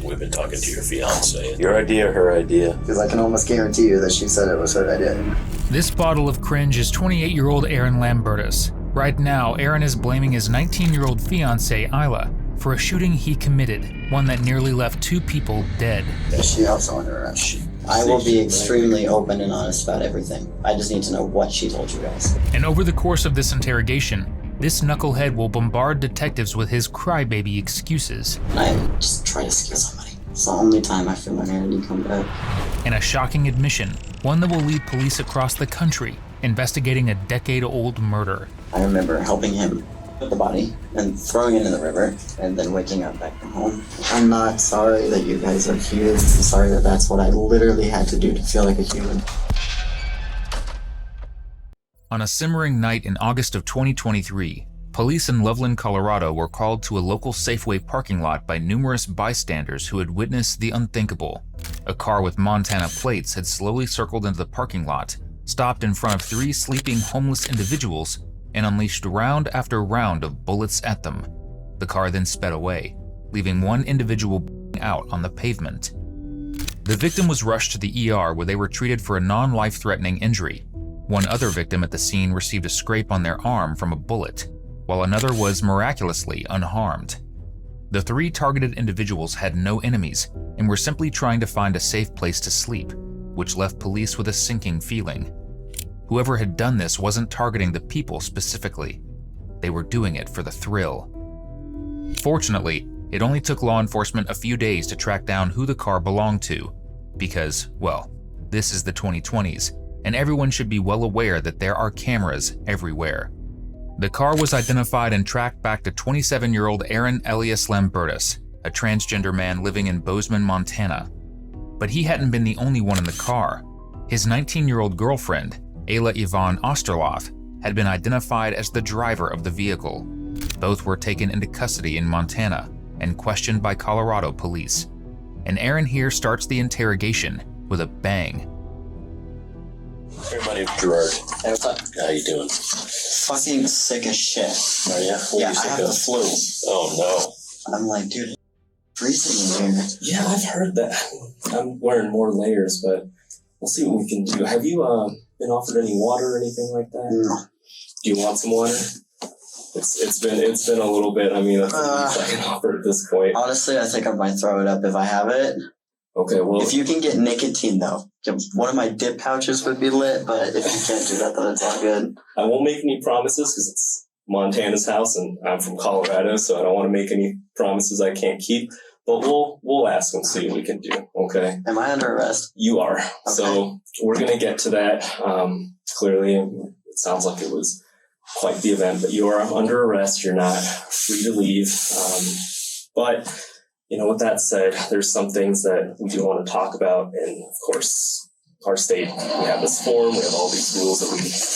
We've been talking to your fiancée. Your idea, her idea? Because I can almost guarantee you that she said it was her idea. This bottle of cringe is 28-year-old Aaron Lambertus. Right now, Aaron is blaming his 19-year-old fiancée, Isla, for a shooting he committed, one that nearly left 2 people dead. Is she also under arrest? I will be extremely open and honest about everything. I just need to know what she told you guys. And over the course of this interrogation, this knucklehead will bombard detectives with his crybaby excuses. I just try to scare somebody. It's the only time I feel my humanity come back. And a shocking admission, one that will lead police across the country investigating a decade-old murder. I remember helping him with the body and throwing it in the river and then waking up back from home. I'm not sorry that you guys are here. I'm sorry that that's what I literally had to do to feel like a human. On a simmering night in August of 2023, police in Loveland, Colorado were called to a local Safeway parking lot by numerous bystanders who had witnessed the unthinkable. A car with Montana plates had slowly circled into the parking lot, stopped in front of 3 sleeping homeless individuals, and unleashed round after round of bullets at them. The car then sped away, leaving one individual out on the pavement. The victim was rushed to the ER where they were treated for a non-life-threatening injury. One other victim at the scene received a scrape on their arm from a bullet, while another was miraculously unharmed. The 3 targeted individuals had no enemies and were simply trying to find a safe place to sleep, which left police with a sinking feeling. Whoever had done this wasn't targeting the people specifically. They were doing it for the thrill. Fortunately, it only took law enforcement a few days to track down who the car belonged to, because, well, this is the 2020s, and everyone should be well aware that there are cameras everywhere. The car was identified and tracked back to 27-year-old Aaron Elias Lambertus, a transgender man living in Bozeman, Montana. But he hadn't been the only one in the car. His 19-year-old girlfriend, Ayla Yvonne Osterloth, had been identified as the driver of the vehicle. Both were taken into custody in Montana and questioned by Colorado police. And Aaron here starts the interrogation with a bang. Hey, my name's Gerard. Hey, what's up? How you doing? Fucking sick as shit. Are you? What Yeah, are you I sick have of? the flu. Oh I'm like, dude, it's freezing in here. Yeah, I've heard that. I'm wearing more layers, but we'll see what we can do. Have you been offered any water or anything like that? No. Do you want some water? It's been a little bit. I mean, that's the least I can offer at this point. Honestly, I think I might throw it up if I have it. Okay, well, If you can get nicotine, though, one of my dip pouches would be lit, but if you can't do that, then it's all good. I won't make any promises because it's Montana's house and I'm from Colorado, so I don't want to make any promises I can't keep. But we'll ask and see what we can do. Okay. Am I under arrest? You are. Okay. So we're gonna get to that. Clearly, it sounds like it was quite the event, but you are under arrest. You're not free to leave. But you know, with that said, there's some things that we do want to talk about, and of course, our state, we have this form, we have all these rules that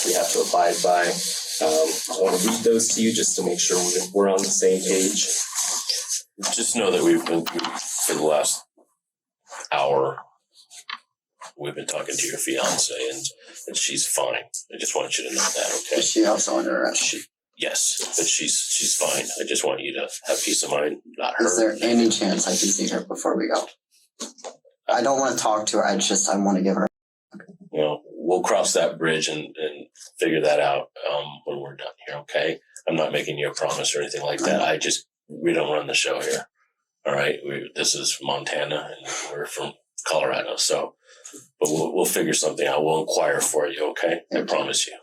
we have to abide by. I want to read those to you just to make sure we're on the same page. Just know that we've been, for the last hour, we've been talking to your fiancée, and she's fine. I just want you to know that, okay? Is she also under arrest? Yes, but she's fine. I just want you to have peace of mind, not her. Is there any chance I can see her before we go? I don't want to talk to her. I want to give her. You know, we'll cross that bridge and figure that out when we're done here, okay? I'm not making you a promise or anything like that. We don't run the show here, all right? This is Montana, and we're from Colorado, so, but we'll figure something out. We'll inquire for you, okay? I promise you.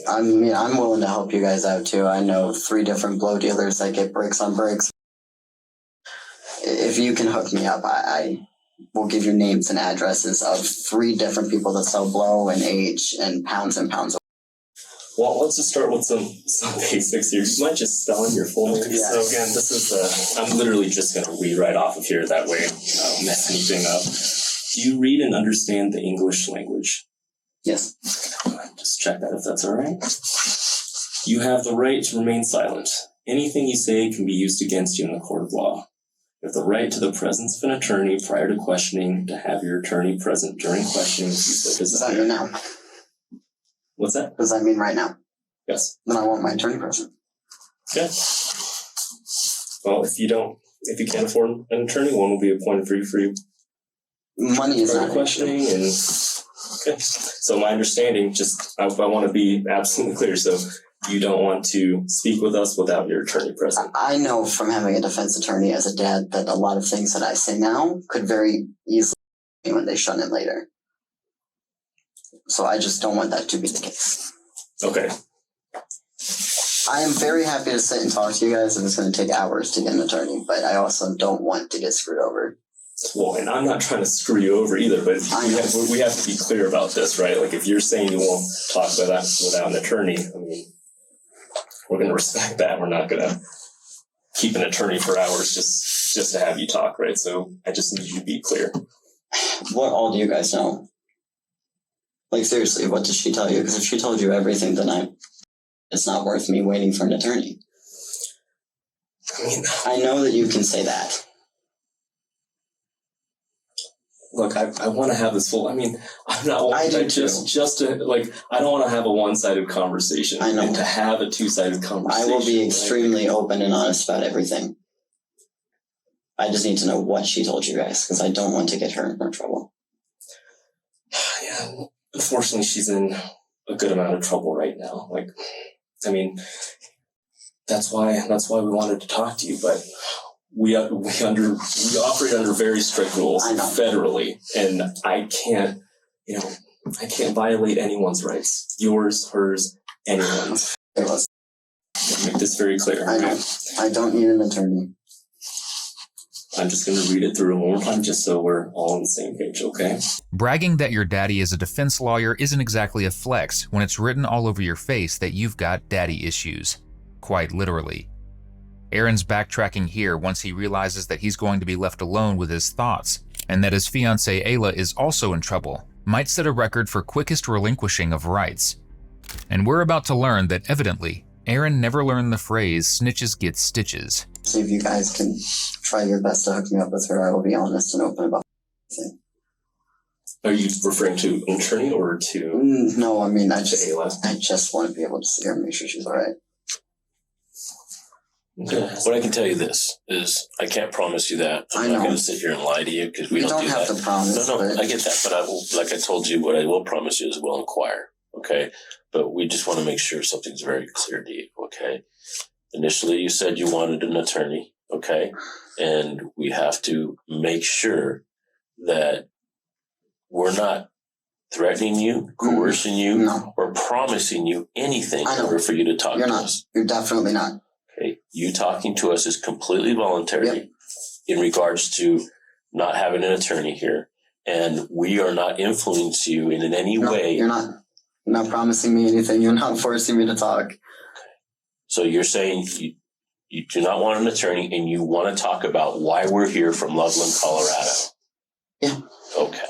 I mean, I'm willing to help you guys out too. I know 3 different blow dealers that get bricks on bricks. If you can hook me up, I will give you names and addresses of 3 different people that sell blow and age and pounds and pounds. Well, let's just start with some basics here. You might just spell in your full name. Yes. So again, this is I'm literally just going to read right off of here. That way I don't mess anything up. Do you read and understand the English language? Yes. Just check that if that's all right. You have the right to remain silent. Anything you say can be used against you in the court of law. You have the right to the presence of an attorney prior to questioning, to have your attorney present during questioning if you so Does that mean now? What's that? Does that mean right now? Yes. Then I want my attorney present. Okay. Well, if you don't if you can't afford an attorney, one will be appointed for you. Money is not questioning and okay. So my understanding, just I want to be absolutely clear. So you don't want to speak with us without your attorney present. I know from having a defense attorney as a dad that a lot of things that I say now could very easily be when they shun it later. So I just don't want that to be the case. Okay. I am very happy to sit and talk to you guys if it's going to take hours to get an attorney, but I also don't want to get screwed over. Well, and I'm not trying to screw you over either, but we have to be clear about this, right? Like if you're saying you won't talk about that without an attorney, I mean, we're going to respect that. We're not going to keep an attorney for hours just to have you talk, right? So I just need you to be clear. What all do you guys know? Like seriously, what did she tell you? Because if she told you everything, then it's not worth me waiting for an attorney. I mean, I know that you can say that. Look, I want to have this full. I mean, I'm not. I do just to like. I don't want to have a one-sided conversation. I know. And to have a two-sided conversation. I will be extremely open and honest about everything. I just need to know what she told you guys because I don't want to get her in more trouble. Yeah, unfortunately, she's in a good amount of trouble right now. Like, I mean, that's why we wanted to talk to you, but. We operate under very strict rules federally, and I can't violate anyone's rights. Yours, hers, anyone's. Make this very clear. I know. I don't need an attorney. I'm just going to read it through one more time just so we're all on the same page, okay? Bragging that your daddy is a defense lawyer isn't exactly a flex when it's written all over your face that you've got daddy issues. Quite literally. Aaron's backtracking here once he realizes that he's going to be left alone with his thoughts, and that his fiancée Ayla is also in trouble, might set a record for quickest relinquishing of rights. And we're about to learn that evidently, Aaron never learned the phrase snitches get stitches. So if you guys can try your best to hook me up with her, I will be honest and open about everything. Are you referring to an attorney or to... No, I mean, I just Ayla? want to be able to see her and make sure she's all right. Okay. What I can tell you this is I can't promise you that. I'm not going to sit here and lie to you because we don't do that. You don't have to promise. No, I get that, but I will, like I told you, what I will promise you is we'll inquire. Okay, but we just want to make sure something's very clear to you. Okay, initially you said you wanted an attorney. Okay, and we have to make sure that we're not threatening you, coercing you, or promising you anything in order for you to talk to us. You're definitely not. Okay, you talking to us is completely voluntary in regards to not having an attorney here, and we are not influencing you in any way. You're not. You're not promising me anything. You're not forcing me to talk. Okay. So you're saying you do not want an attorney, and you want to talk about why we're here from Loveland, Colorado. Yeah. Okay.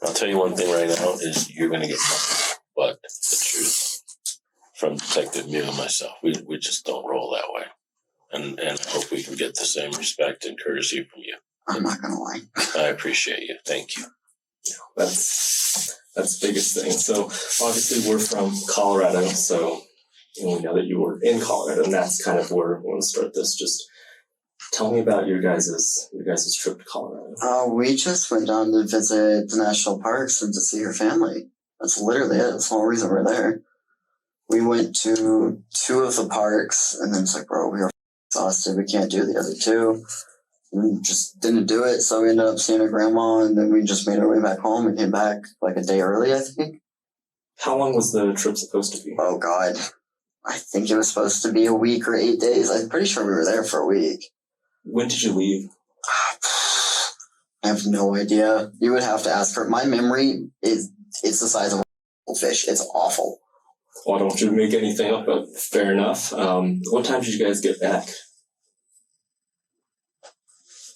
I'll tell you one thing right now is you're going to get nothing but the truth from Detective Mew and myself. We just don't roll that way. And I hope we can get the same respect and courtesy from you. I'm not going to lie. I appreciate you. Thank you. That's the biggest thing. So obviously we're from Colorado, so we know that you were in Colorado, and that's kind of where we want to start this. Just tell me about your guys' trip to Colorado. We just went down to visit the national parks and to see her family. That's literally it. That's the whole reason we're there. We went to 2 of the parks, and then it's like, bro, we are exhausted. We can't do the other 2. We just didn't do it, so we ended up seeing her grandma, and then we just made our way back home. We came back like a day early, I think. How long was the trip supposed to be? Oh, God. I think it was supposed to be a week or 8 days. I'm pretty sure we were there for a week. When did you leave? I have no idea. You would have to ask her. My memory is the size of a fish. It's awful. Well, I don't want you to make anything up, but fair enough. What time did you guys get back?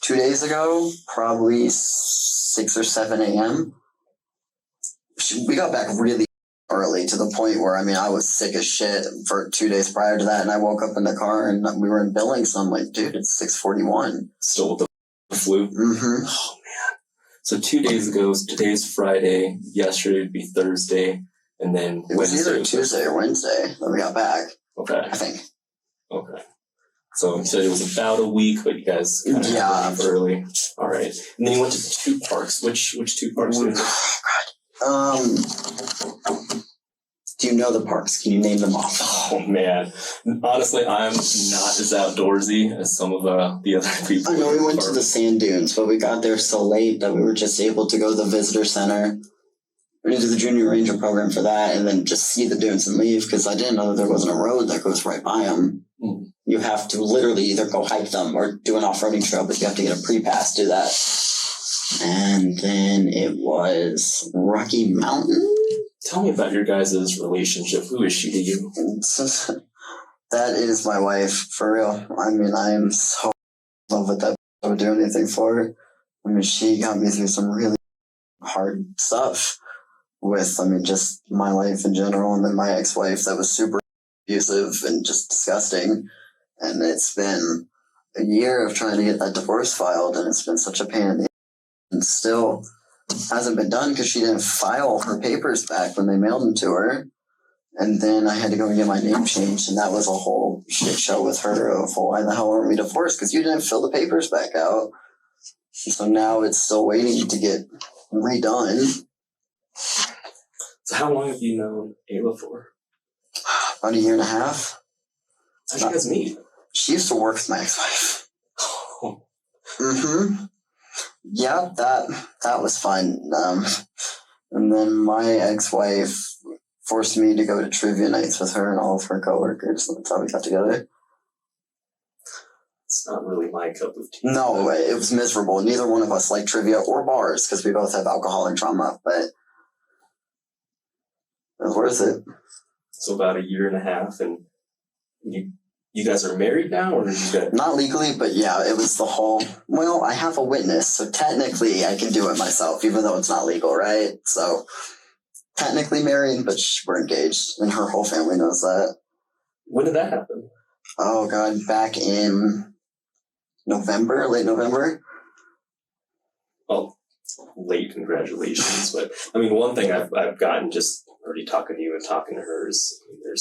2 days ago, probably 6 or 7 a.m. We got back really early to the point where, I was sick as shit for 2 days prior to that, and I woke up in the car and we were in Billings, so I'm like, dude, it's 6:41. Still with the flu? Mm-hmm. Oh, man. So 2 days ago, today's Friday, yesterday would be Thursday, and then It was Wednesday. either Tuesday or Wednesday that we got back, Okay. I think. Okay. So you said it was about a week, but you guys kind of Yeah. early. All right. And then you went to 2 parks. Which 2 parks? Do you know the parks? Can you name them off? Oh man, honestly, I'm not as outdoorsy as some of the other people. I know we went to the sand dunes, but we got there so late that we were just able to go to the visitor center. We did the junior ranger program for that, and then just see the dunes and leave, because I didn't know that there wasn't a road that goes right by them. Mm. You have to literally either go hike them or do an off-roading trail, but you have to get a pre-pass to do that. And then it was Rocky Mountain. Tell me about your guys' relationship. Who is she to you? That is my wife, for real. I mean, I am so in love with that. I would do anything for her. I mean, she got me through some really hard stuff with, I mean, just my life in general. And then my ex-wife that was super abusive and just disgusting. And it's been a year of trying to get that divorce filed, and it's been such a pain in the ass. And still hasn't been done because she didn't file her papers back when they mailed them to her. And then I had to go and get my name changed, and that was a whole shit show with her of why the hell aren't we divorced? Because you didn't fill the papers back out. And so now it's still waiting to get redone. So how long have you known Ayla for? About a year and a half. How'd you guys meet? She used to work with my ex-wife. Oh. Mm-hmm. Yeah, that was fun. And then my ex-wife forced me to go to trivia nights with her and all of her coworkers. That's how we got together. It's not really my cup of tea. No, it was miserable. Neither one of us liked trivia or bars because we both have alcoholic trauma, but it was worth it. So about a year and a half, and you guys are married now, or you got? Not legally, but yeah, it was the whole, well, I have a witness, so technically I can do it myself, even though it's not legal, right? So technically married, but we're engaged, and her whole family knows that. When did that happen? Oh, God, back in November, late November. Well, late congratulations. But, I mean, one thing I've gotten just already talking to you and talking to her is, I mean,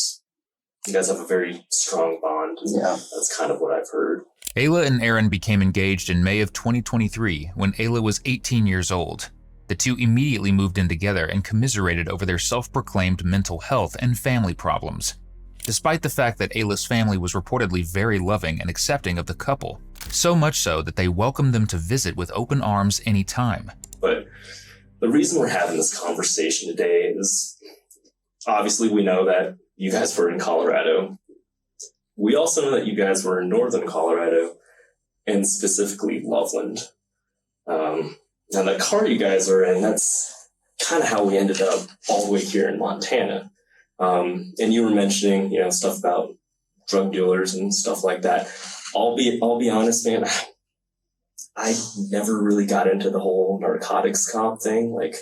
you guys have a very strong bond. Yeah. That's kind of what I've heard. Ayla and Aaron became engaged in May of 2023 when Ayla was 18 years old. The two immediately moved in together and commiserated over their self-proclaimed mental health and family problems. Despite the fact that Ayla's family was reportedly very loving and accepting of the couple, so much so that they welcomed them to visit with open arms anytime. But the reason we're having this conversation today is obviously we know that you guys were in Colorado. We also know that you guys were in northern Colorado, and specifically Loveland. Now, the car you guys are in, that's kind of how we ended up all the way here in Montana. And you were mentioning, stuff about drug dealers and stuff like that. I'll be honest, man, I never really got into the whole narcotics comp thing. Like,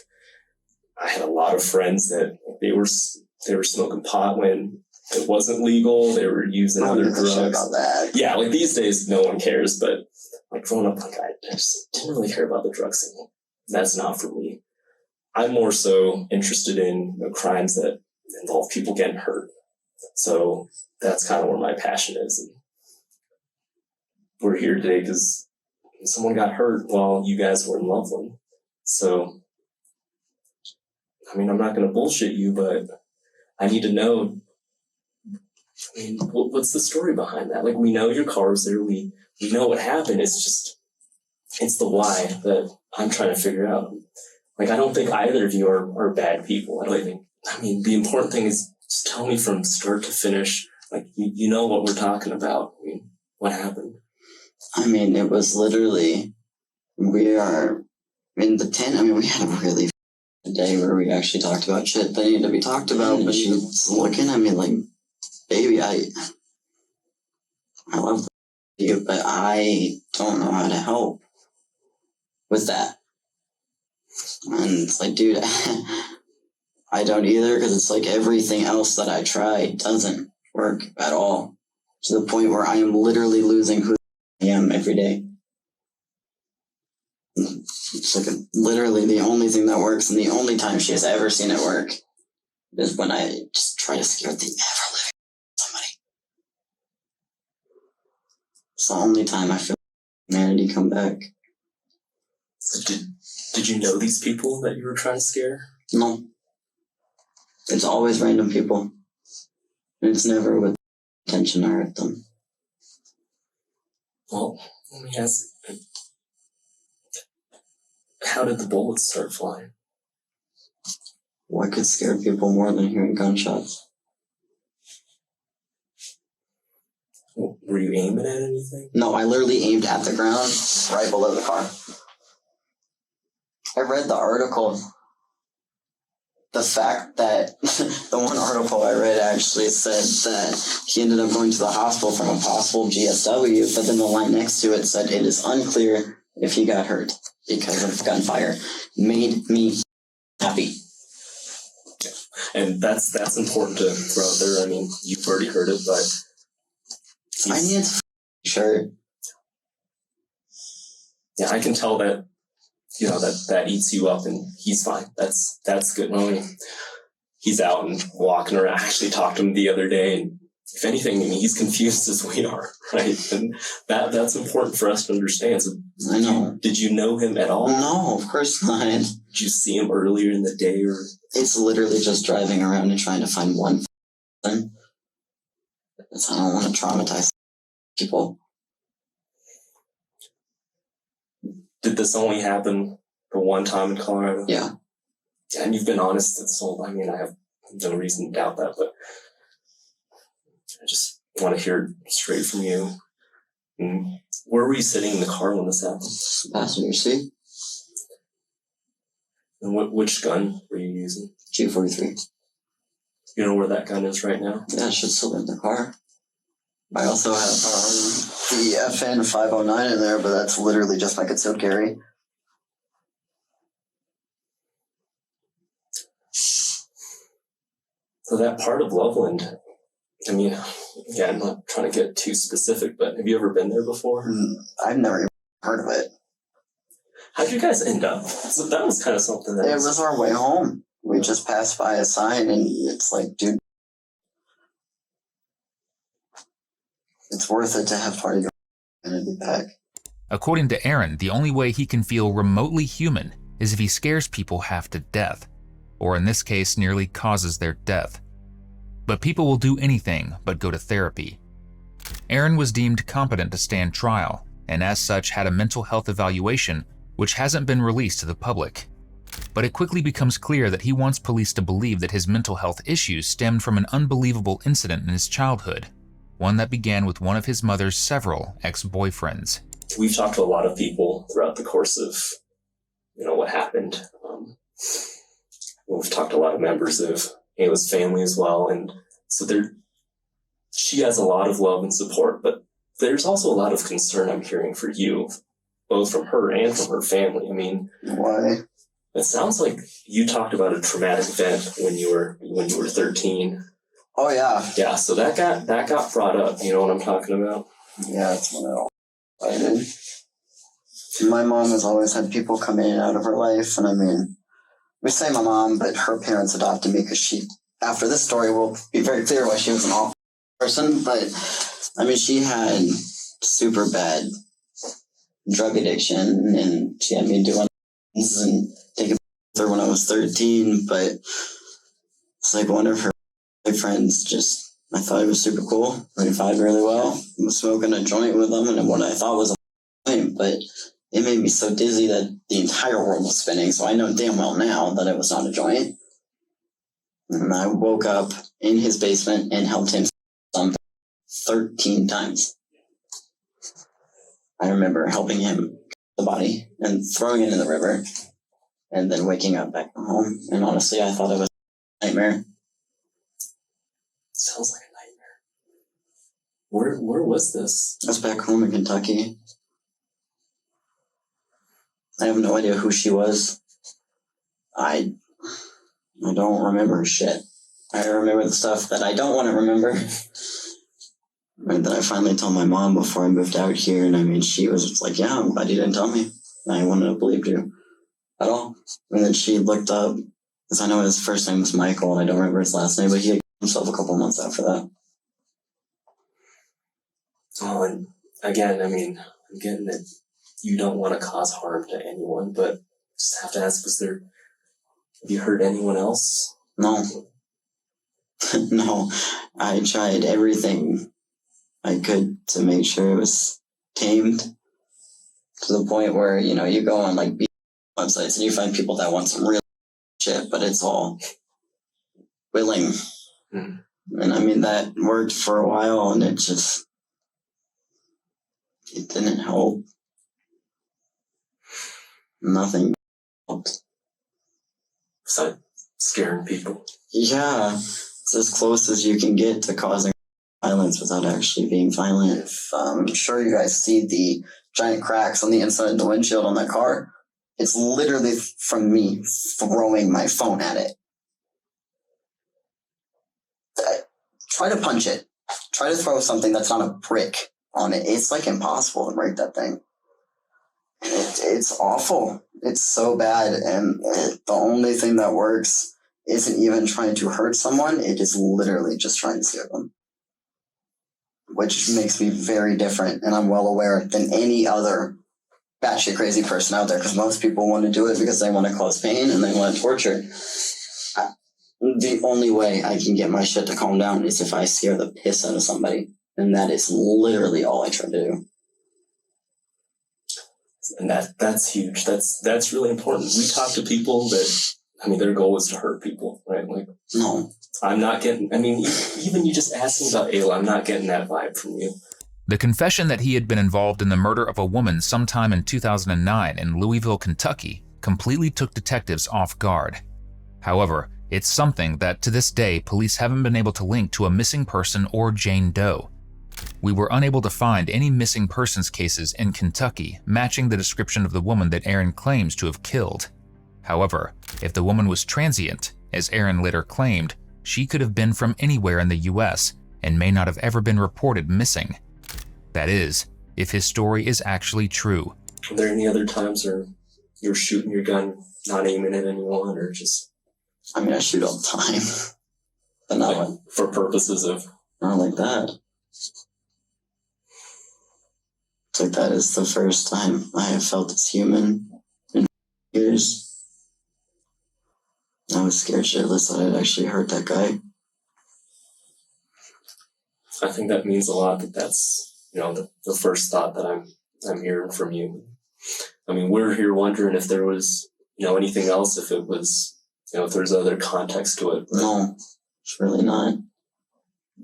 I had a lot of friends that they were smoking pot when it wasn't legal. They were using other drugs. About that. Yeah, like these days, no one cares. But like growing up, like I just didn't really care about the drug scene. That's not for me. I'm more so interested in crimes that involve people getting hurt. So that's kind of where my passion is. And we're here today because someone got hurt while you guys were in Loveland. So, I mean, I'm not going to bullshit you, but I need to know, I mean, what's the story behind that? Like, we know your car was there. We know what happened. It's the why that I'm trying to figure out. Like, I don't think either of you are bad people. I mean, the important thing is just tell me from start to finish. Like, you know what we're talking about. I mean, what happened? I mean, it was literally, we are in the tent. I mean, we had a really day where we actually talked about shit that needed to be talked about, but she was looking at me like, baby, I love you, but I don't know how to help with that. And it's like, dude, I don't either, because it's like everything else that I try doesn't work at all, to the point where I am literally losing who I am every day. It's like a Literally the only thing that works and the only time she has ever seen it work is when I just try to scare the ever-living somebody. It's the only time I feel humanity come back. So did you know these people that you were trying to scare? No. It's always random people. It's never with intention to hurt them. Well, let me ask, how did the bullets start flying? What could scare people more than hearing gunshots? Were you aiming at anything? No, I literally aimed at the ground right below the car. I read the article. The fact that the one article I read actually said that he ended up going to the hospital from a possible GSW, but then the line next to it said it is unclear if he got hurt because of gunfire. Made me happy. And that's important to throw out there. I mean, you've already heard it, but I need a shirt. Yeah, I can tell that, you know, that eats you up, and he's fine. That's good. I mean, he's out and walking around. I actually talked to him the other day, and if anything, I mean, he's confused as we are, right? And that's important for us to understand. So I know. Did you know him at all? No, of course not. Did you see him earlier in the day, or? It's literally just driving around and trying to find one thing. I don't want to traumatize people. Did this only happen the one time in Colorado? Yeah. And you've been honest this whole time. I mean, I have no reason to doubt that, but I just want to hear it straight from you. And where were you sitting in the car when this happened? Passenger seat. And which gun were you using? G43. You know where that gun is right now? Yeah, it should still in the car. I also have the FN 509 in there, but that's literally just my concealed carry. So that part of Loveland, I mean, yeah, I'm not trying to get too specific, but have you ever been there before? I've never even heard of it. How'd you guys end up? So that was kind of something that It was our way home. We just passed by a sign, and it's like, dude, it's worth it to have part of your identity back. According to Aaron, the only way he can feel remotely human is if he scares people half to death, or in this case, nearly causes their death. But people will do anything but go to therapy. Aaron was deemed competent to stand trial, and as such had a mental health evaluation which hasn't been released to the public. But it quickly becomes clear that he wants police to believe that his mental health issues stemmed from an unbelievable incident in his childhood, one that began with one of his mother's several ex-boyfriends. We've talked to a lot of people throughout the course of, you know, what happened. We've talked to a lot of members of Ayla's family as well, and so she has a lot of love and support, but there's also a lot of concern I'm hearing for you, both from her and from her family. I mean, why? It sounds like you talked about a traumatic event when you were 13. Oh yeah. Yeah, so that got brought up. You know what I'm talking about? Yeah, it's when it all started. My mom has always had people come in and out of her life, and I mean, we say my mom, but her parents adopted me because she, after this story, will be very clear why she was an awful person, but I mean, she had super bad drug addiction, and she had me doing things and taking with her when I was 13, but it's like one of her boyfriends just, I thought he was super cool, he vibed really well, I was smoking a joint with him, and what I thought was a joint, but it made me so dizzy that the entire world was spinning, so I know damn well now that it was not a joint. And I woke up in his basement and helped him 13 times. I remember helping him the body and throwing it in the river and then waking up back home. And honestly, I thought it was a nightmare. Sounds like a nightmare. Where was this? I was back home in Kentucky. I have no idea who she was. I don't remember shit. I remember the stuff that I don't want to remember. And then I finally told my mom before I moved out here, and I mean, she was like, yeah, I'm glad you didn't tell me. I wouldn't have believed you. at all. And then she looked up, because I know his first name was Michael, and I don't remember his last name, but he had himself a couple months after that. Oh, and again, I mean, I'm getting that you don't want to cause harm to anyone, but just have to ask, have you hurt anyone else? No. No. I tried everything I could to make sure it was tamed, to the point where, you go on like websites and you find people that want some real shit, but it's all willing. Mm. And I mean, that worked for a while, and it didn't help. Nothing helped. Besides scaring people. Yeah, it's as close as you can get to causing violence without actually being violent. I'm sure you guys see the giant cracks on the inside of the windshield on that car. It's literally from me throwing my phone at it. Try to punch it. Try to throw something that's not a brick on it. It's like impossible to break that thing. It's awful. It's so bad. And the only thing that works isn't even trying to hurt someone. It is literally just trying to scare them. Which makes me very different, and I'm well aware, than any other batshit crazy person out there, because most people want to do it because they want to cause pain and they want to torture. The only way I can get my shit to calm down is if I scare the piss out of somebody, and that is literally all I try to do. And that's huge. That's really important. We talk to people that, I mean, their goal is to hurt people, right? Like, no. I'm not getting, I mean, even you just asking about Ayla, I'm not getting that vibe from you. The confession that he had been involved in the murder of a woman sometime in 2009 in Louisville, Kentucky, completely took detectives off guard. However, it's something that to this day police haven't been able to link to a missing person or Jane Doe. We were unable to find any missing persons cases in Kentucky matching the description of the woman that Aaron claims to have killed. However, if the woman was transient, as Aaron later claimed, she could have been from anywhere in the US and may not have ever been reported missing. That is, if his story is actually true. Are there any other times where you're shooting your gun, not aiming at anyone, or just... I mean, I shoot all the time. But not like, for purposes of... Not like that. It's like that is the first time I have felt as human in years. I was scared shitless that I'd actually hurt that guy. I think that means a lot that's, the first thought that I'm hearing from you. I mean, we're here wondering if there was, anything else, if it was, if there's other context to it. But... No, it's really not.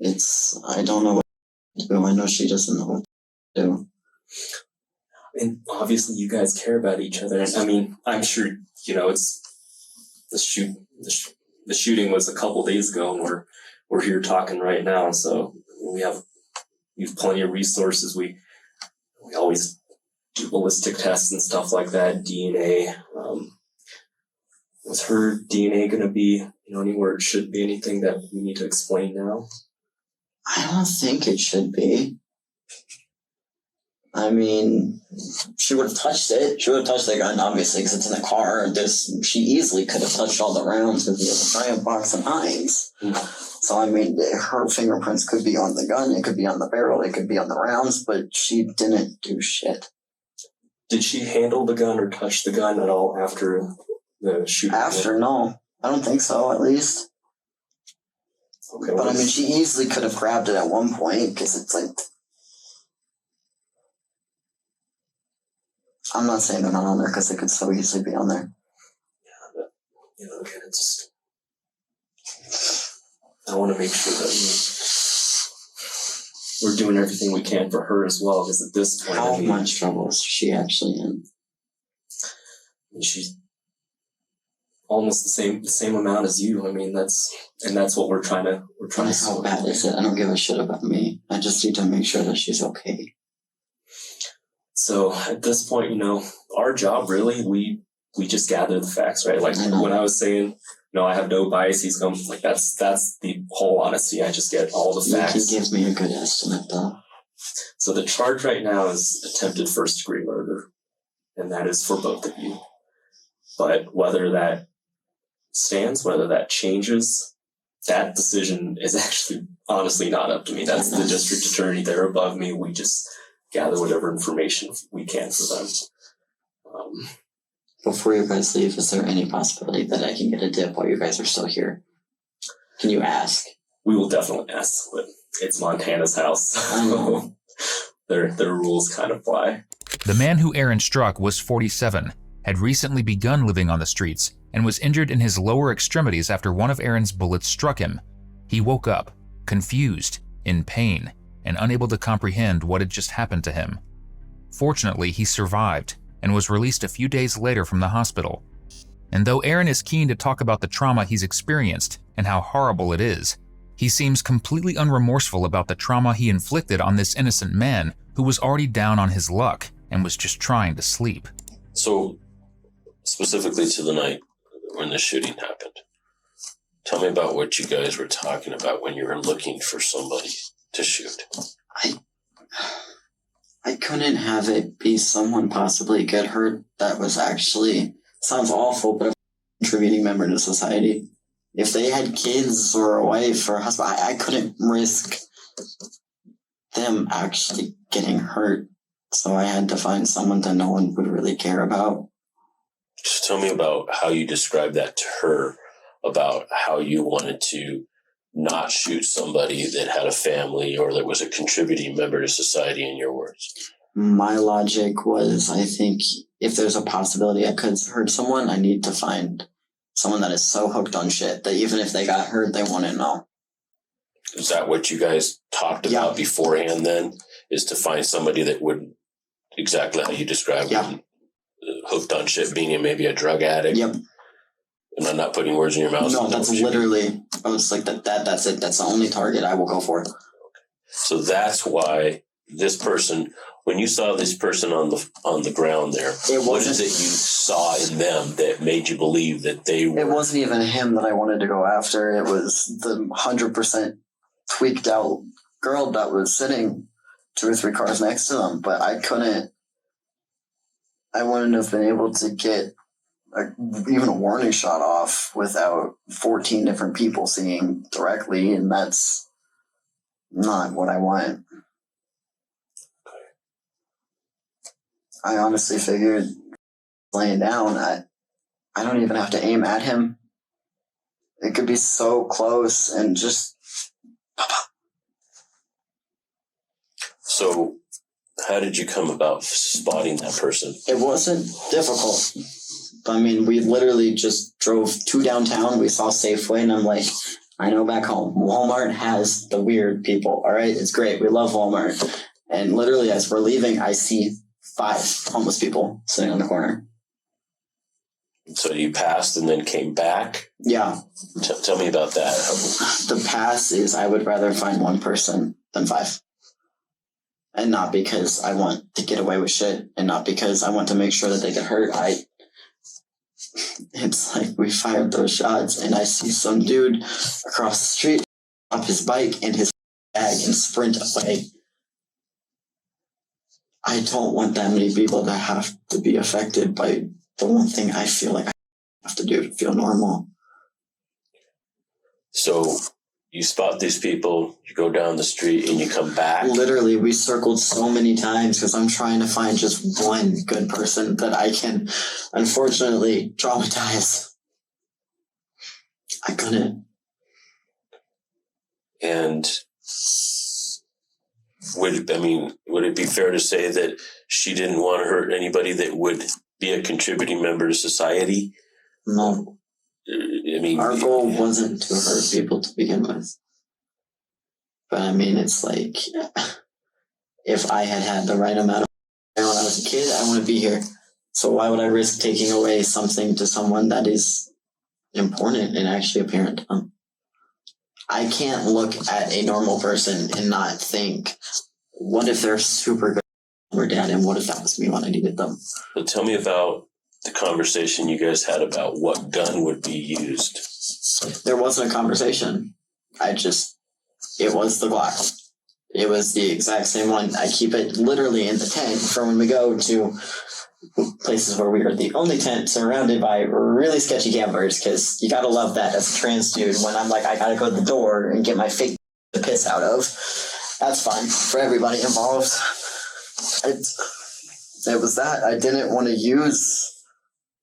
I don't know what to do. I know she doesn't know what to do. And obviously you guys care about each other. And I mean, I'm sure, it's the shooting was a couple days ago, and we're here talking right now. So we have plenty of resources. We always do ballistic tests and stuff like that. DNA. Was her DNA going to be, anywhere it should be? Anything that we need to explain now? I don't think it should be. I mean, she would have touched it. She would have touched the gun, obviously, because it's in the car. She easily could have touched all the rounds because he had a giant box of knives. Mm. So, I mean, her fingerprints could be on the gun. It could be on the barrel. It could be on the rounds, but she didn't do shit. Did she handle the gun or touch the gun at all after the shooting? After, no. I don't think so, at least. Okay, but, I mean, she easily could have grabbed it at one point because it's like... I'm not saying they're not on there because they could so easily be on there. Yeah, but, again, it's just... I want to make sure that we're doing everything we can for her as well, because at this point... How much trouble is she actually in? She's almost the same amount as you. I mean, that's what we're trying to... How bad is it? I don't give a shit about me. I just need to make sure that she's okay. So at this point, our job really, we just gather the facts, right? Like when I was saying, I have no biases, like that's the whole honesty. I just get all the facts. You can give me a good estimate, though. So the charge right now is attempted first-degree murder, and that is for both of you. But whether that stands, whether that changes, that decision is actually honestly not up to me. That's the district attorney. They're above me. We just gather whatever information we can for them. Before you guys leave, is there any possibility that I can get a dip while you guys are still here? Can you ask? We will definitely ask, but it's Montana's house. So their rules kind of apply. The man who Aaron struck was 47, had recently begun living on the streets, and was injured in his lower extremities after one of Aaron's bullets struck him. He woke up, confused, in pain, and unable to comprehend what had just happened to him. Fortunately, he survived and was released a few days later from the hospital. And though Aaron is keen to talk about the trauma he's experienced and how horrible it is, he seems completely unremorseful about the trauma he inflicted on this innocent man who was already down on his luck and was just trying to sleep. So, specifically to the night when the shooting happened, tell me about what you guys were talking about when you were looking for somebody to shoot. I couldn't have it be someone possibly get hurt that was actually, sounds awful, but a contributing member to society. If they had kids or a wife or a husband, I couldn't risk them actually getting hurt. So I had to find someone that no one would really care about. Just tell me about how you described that to her, about how you wanted to not shoot somebody that had a family or that was a contributing member to society, in your words. My logic was, I think if there's a possibility I could hurt someone, I need to find someone that is so hooked on shit that even if they got hurt, they want to know. Is that what you guys talked about beforehand then? Is to find somebody that would, exactly how you described it, hooked on shit, being maybe a drug addict? Yep. And I'm not putting words in your mouth. No, that's literally, I was like, that's it. That's the only target I will go for. So that's why this person, when you saw this person on the ground there, what is it you saw in them that made you believe that they were? It wasn't even him that I wanted to go after. It was the 100% tweaked out girl that was sitting 2 or 3 cars next to them. But I wouldn't have been able to get even a warning shot off without 14 different people seeing directly, and that's not what I want. I honestly figured laying down, I don't even have to aim at him. It could be so close and just... So how did you come about spotting that person? It wasn't difficult. I mean, we literally just drove to downtown. We saw Safeway, and I'm like, I know back home, Walmart has the weird people, all right? It's great. We love Walmart. And literally, as we're leaving, I see 5 homeless people sitting on the corner. So you passed and then came back? Yeah. Tell me about that. The pass is I would rather find 1 person than 5. And not because I want to get away with shit, and not because I want to make sure that they get hurt. It's like we fired those shots, and I see some dude across the street up his bike and his bag and sprint away. I don't want that many people to have to be affected by the one thing I feel like I have to do to feel normal. So you spot these people, you go down the street, and you come back? Literally, we circled so many times because I'm trying to find just one good person that I can, unfortunately, traumatize. I couldn't. And would it be fair to say that she didn't want to hurt anybody that would be a contributing member to society? No. I mean, our goal wasn't to hurt people to begin with. But I mean, it's like, if I had the right amount of when I was a kid, I want to be here. So why would I risk taking away something to someone that is important and actually a parent to them? I can't look at a normal person and not think, what if they're super good or dad, and what if that was me when I needed them? But tell me about the conversation you guys had about what gun would be used. There wasn't a conversation. It was the Glock. It was the exact same one. I keep it literally in the tank for when we go to places where we were the only tent surrounded by really sketchy campers, because you gotta love that as a trans dude when I'm like, I gotta go to the door and get my fake to piss out of. That's fun for everybody involved. It was that. I didn't want to use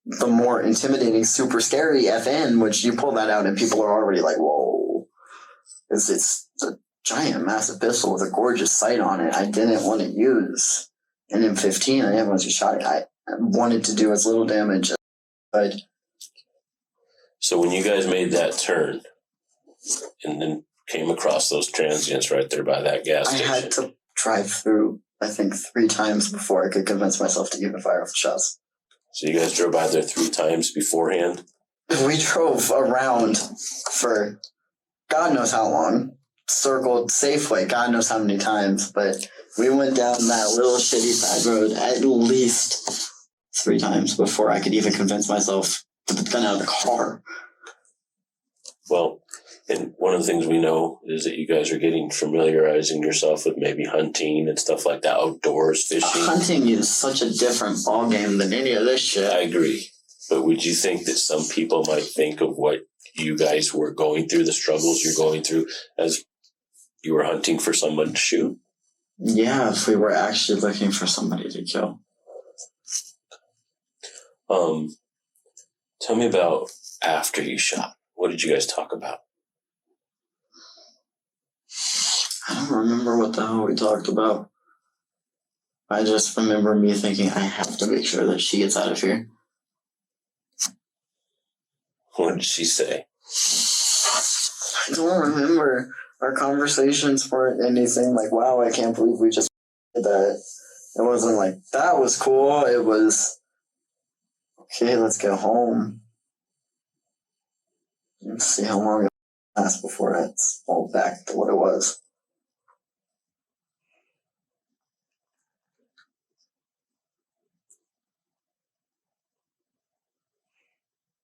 the more intimidating, super scary FN, which you pull that out and people are already like, whoa. It's a giant, massive pistol with a gorgeous sight on it. I didn't want to use an M15. I didn't want to shot it. I wanted to do as little damage as I could. So when you guys made that turn and then came across those transients right there by that gas station. I had to drive through, I think, 3 times before I could convince myself to even fire off the shots. So you guys drove by there 3 times beforehand? We drove around for God knows how long, circled Safeway God knows how many times, but we went down that little shitty side road at least 3 times before I could even convince myself to put the gun out of the car. Well, and one of the things we know is that you guys are getting familiarizing yourself with maybe hunting and stuff like that, outdoors, fishing. Hunting is such a different ballgame than any of this shit. I agree. But would you think that some people might think of what you guys were going through, the struggles you're going through, as you were hunting for someone to shoot? Yeah, if we were actually looking for somebody to kill. Tell me about after you shot. What did you guys talk about? I don't remember what the hell we talked about. I just remember me thinking, I have to make sure that she gets out of here. What did she say? I don't remember. Our conversations weren't anything like, wow, I can't believe we just did that. It wasn't like, that was cool. It was, okay, let's get home. Let's see how long it lasts before it's all back to what it was.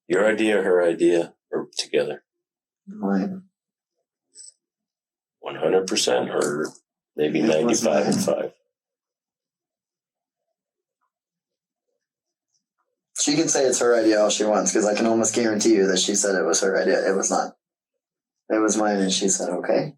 Your idea, her idea, or together? Mine. 100% or maybe It was 95 and mine. 5? She can say it's her idea all she wants, because I can almost guarantee you that she said it was her idea. It was not. It was mine, and she said, okay.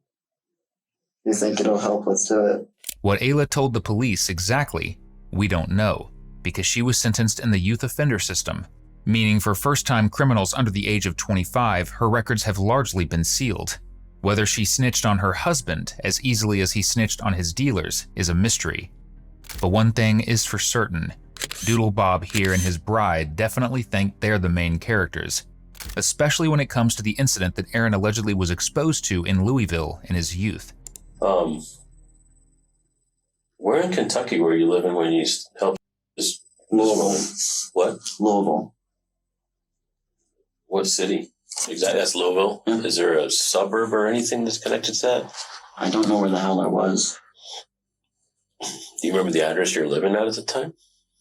You think it'll help? Let's do it. What Ayla told the police exactly, we don't know, because she was sentenced in the youth offender system, meaning for first-time criminals under the age of 25, her records have largely been sealed. Whether she snitched on her husband as easily as he snitched on his dealers is a mystery. But one thing is for certain, Doodle Bob here and his bride definitely think they're the main characters, especially when it comes to the incident that Aaron allegedly was exposed to in Louisville in his youth. Where in Kentucky were you living when you helped this Louisville. woman? What? Louisville. What city? Exactly, that's Louisville. Yeah. Is there a suburb or anything that's connected to that? I don't know where the hell I was. Do you remember the address you were living at the time?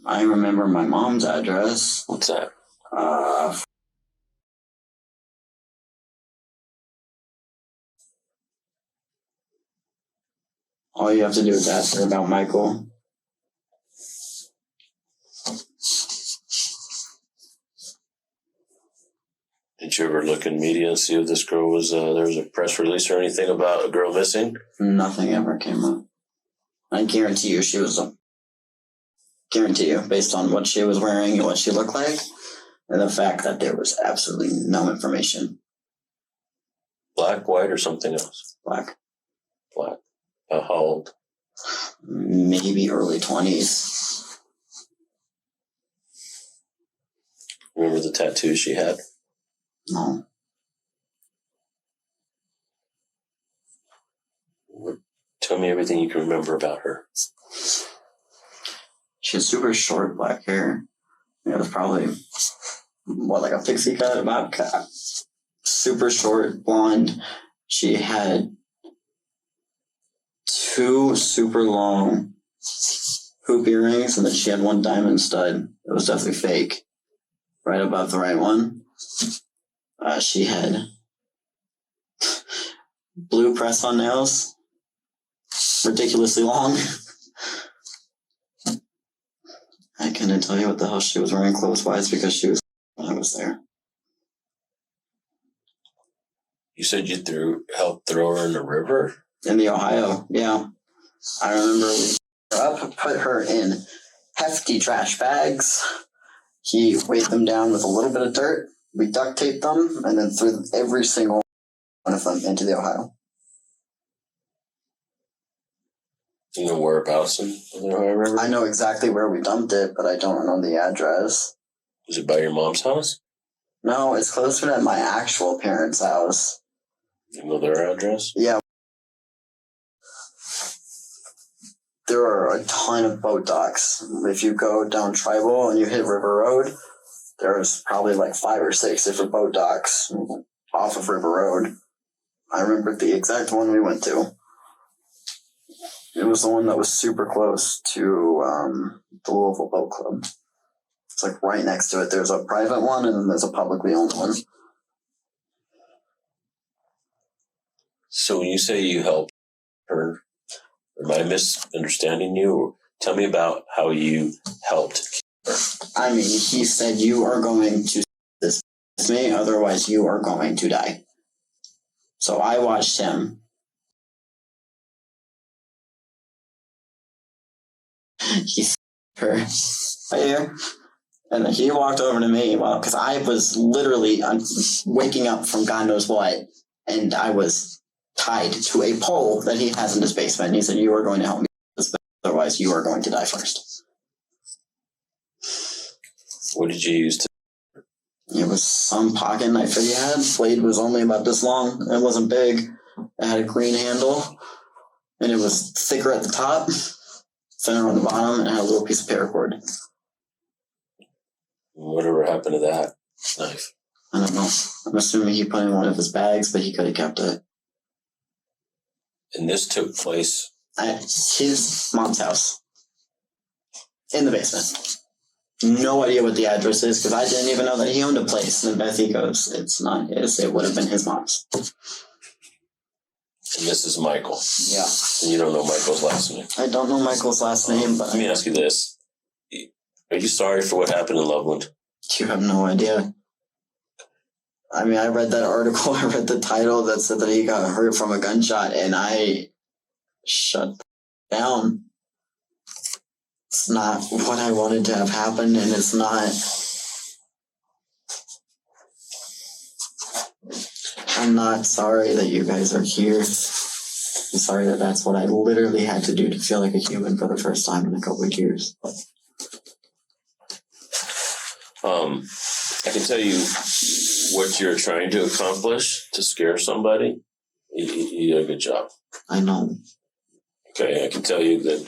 I remember my mom's address. What's that? All you have to do is ask her about Michael. Did you ever look in media and see if this girl was, there was a press release or anything about a girl missing? Nothing ever came up. I guarantee you she was guarantee you, based on what she was wearing and what she looked like, and the fact that there was absolutely no information. Black, white, or something else? Black. Black. How old? Maybe early 20s. Remember the tattoos she had? No. Tell me everything you can remember about her. She had super short black hair. It was probably, like a pixie cut, about cut. Super short, blonde. She had 2 super long hoop earrings, and then she had 1 diamond stud. It was definitely fake. Right above the right one. She had blue press-on nails. Ridiculously long. I couldn't tell you what the hell she was wearing clothes-wise because she was when I was there. You said you helped throw her in the river? In the Ohio, yeah. I remember we picked her up, put her in hefty trash bags. He weighed them down with a little bit of dirt. We duct taped them and then threw every single one of them into the Ohio. Do you know whereabouts in the Ohio River? I know exactly where we dumped it, but I don't know the address. Was it by your mom's house? No, it's closer to my actual parents' house. You know their address? Yeah. There are a ton of boat docks. If you go down Tribal and you hit River Road, there's probably like 5 or 6 different boat docks off of River Road. I remember the exact one we went to. It was the one that was super close to the Louisville Boat Club. It's like right next to it. There's a private one and then there's a publicly owned one. So when you say you helped her, am I misunderstanding you? Or tell me about how you helped her. I mean, he said, you are going to this with me, otherwise you are going to die. So I watched him. He said her right here. And then he walked over to me, well, because I was literally waking up from God knows what, and I was tied to a pole that he has in his basement. And he said, you are going to help me with this, otherwise you are going to die first. What did you use to? It was some pocket knife that he had. Blade was only about this long. It wasn't big. It had a green handle, and it was thicker at the top, thinner on the bottom, and had a little piece of paracord. Whatever happened to that knife? I don't know. I'm assuming he put it in one of his bags, but he could have kept it. And this took place At his mom's house. In the basement. No idea what the address is, because I didn't even know that he owned a place. And Bethy goes, it's not his. It would have been his mom's. and this is Michael. Yeah. And you don't know Michael's last name. I don't know Michael's last name, but Let me ask you this. Are you sorry for what happened in Loveland? you have no idea. I mean, I read that article, I read the title that said that he got hurt from a gunshot, and I shut down. It's not what I wanted to have happen, and it's not. I'm not sorry that you guys are here. I'm sorry that that's what I literally had to do to feel like a human for the first time in a couple of years. I can tell you what you're trying to accomplish to scare somebody. You did a good job. I know. Okay, I can tell you that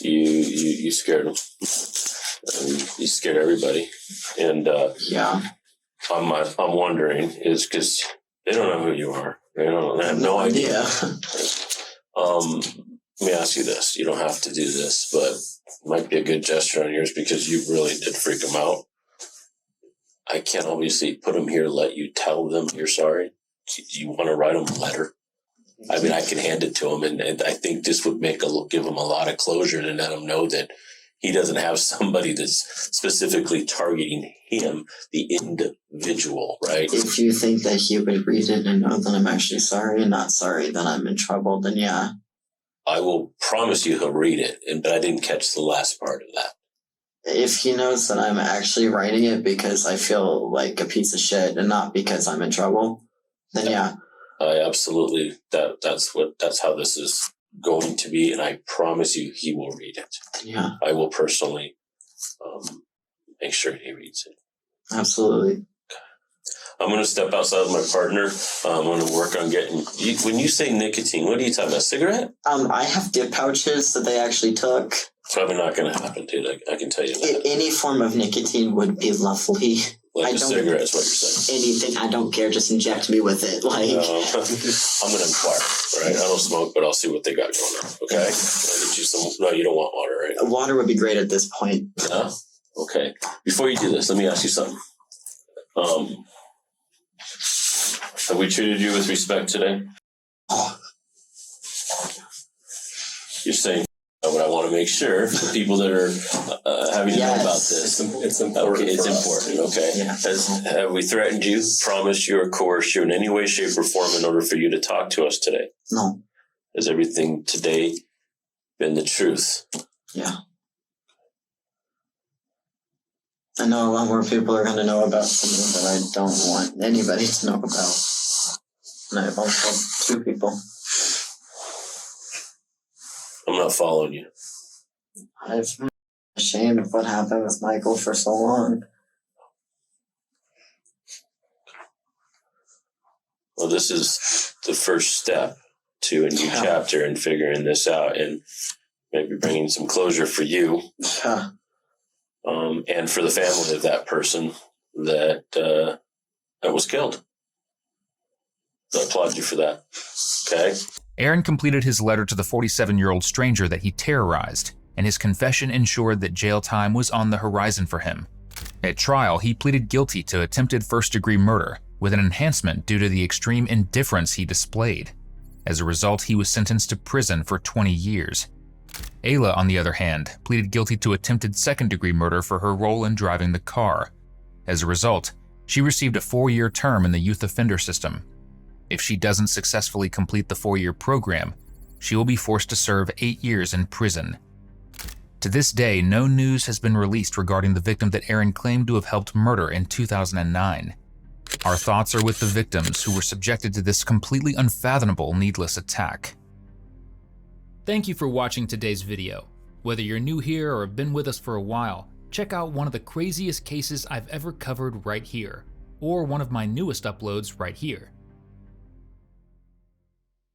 you scared them. You scared everybody, and Yeah. I'm wondering is because they don't know who you are. They have no idea. Let me ask you this. You don't have to do this, but it might be a good gesture on yours because you really did freak them out. I can't obviously put them here, let you tell them you're sorry. You want to write them a letter? I mean, I can hand it to him, and I think this would give him a lot of closure and let him know that he doesn't have somebody that's specifically targeting him, the individual, right? If you think that he would read it and know that I'm actually sorry and not sorry that I'm in trouble, then yeah. I will promise you he'll read it, but I didn't catch the last part of that. If he knows that I'm actually writing it because I feel like a piece of shit and not because I'm in trouble, then yeah. I absolutely, that's how this is going to be, and I promise you he will read it. Yeah. I will personally make sure he reads it. Absolutely. I'm going to step outside with my partner. I'm going to work on getting, when you say nicotine, what are you talking about, cigarette? I have dip pouches that they actually took. It's probably not going to happen, dude. I can tell you that. Any form of nicotine would be lovely. Like a cigarette is what you're saying. Anything, I don't care. Just inject me with it. Like I'm going to inquire, right? I don't smoke, but I'll see what they got going on. Okay? Can I get you some? No, you don't want water, right? Water would be great at this point. Yeah? Okay. Before you do this, let me ask you something. Have we treated you with respect today? You're saying what I want to to make sure for people that are having to know about this. It's important. Okay, it's for us. important. Okay. Yeah. Have we threatened you, promised you, or coerced you in any way, shape, or form in order for you to talk to us today? No. Has everything today been the truth? Yeah. I know a lot more people are going to know about something that I don't want anybody to know about. And I've only told 2 people. I'm not following you. I've been ashamed of what happened with Michael for so long. Well, this is the first step to a new chapter and figuring this out and maybe bringing some closure for you. Yeah. And for the family of that person that was killed. So I applaud you for that. Okay? Aaron completed his letter to the 47-year-old stranger that he terrorized, and his confession ensured that jail time was on the horizon for him. At trial, he pleaded guilty to attempted first-degree murder, with an enhancement due to the extreme indifference he displayed. As a result, he was sentenced to prison for 20 years. Ayla, on the other hand, pleaded guilty to attempted second-degree murder for her role in driving the car. As a result, she received a 4-year term in the youth offender system. If she doesn't successfully complete the 4-year program, she will be forced to serve 8 years in prison. To this day, no news has been released regarding the victim that Aaron claimed to have helped murder in 2009. Our thoughts are with the victims who were subjected to this completely unfathomable, needless attack. Thank you for watching today's video. Whether you're new here or have been with us for a while, check out one of the craziest cases I've ever covered right here, or one of my newest uploads right here.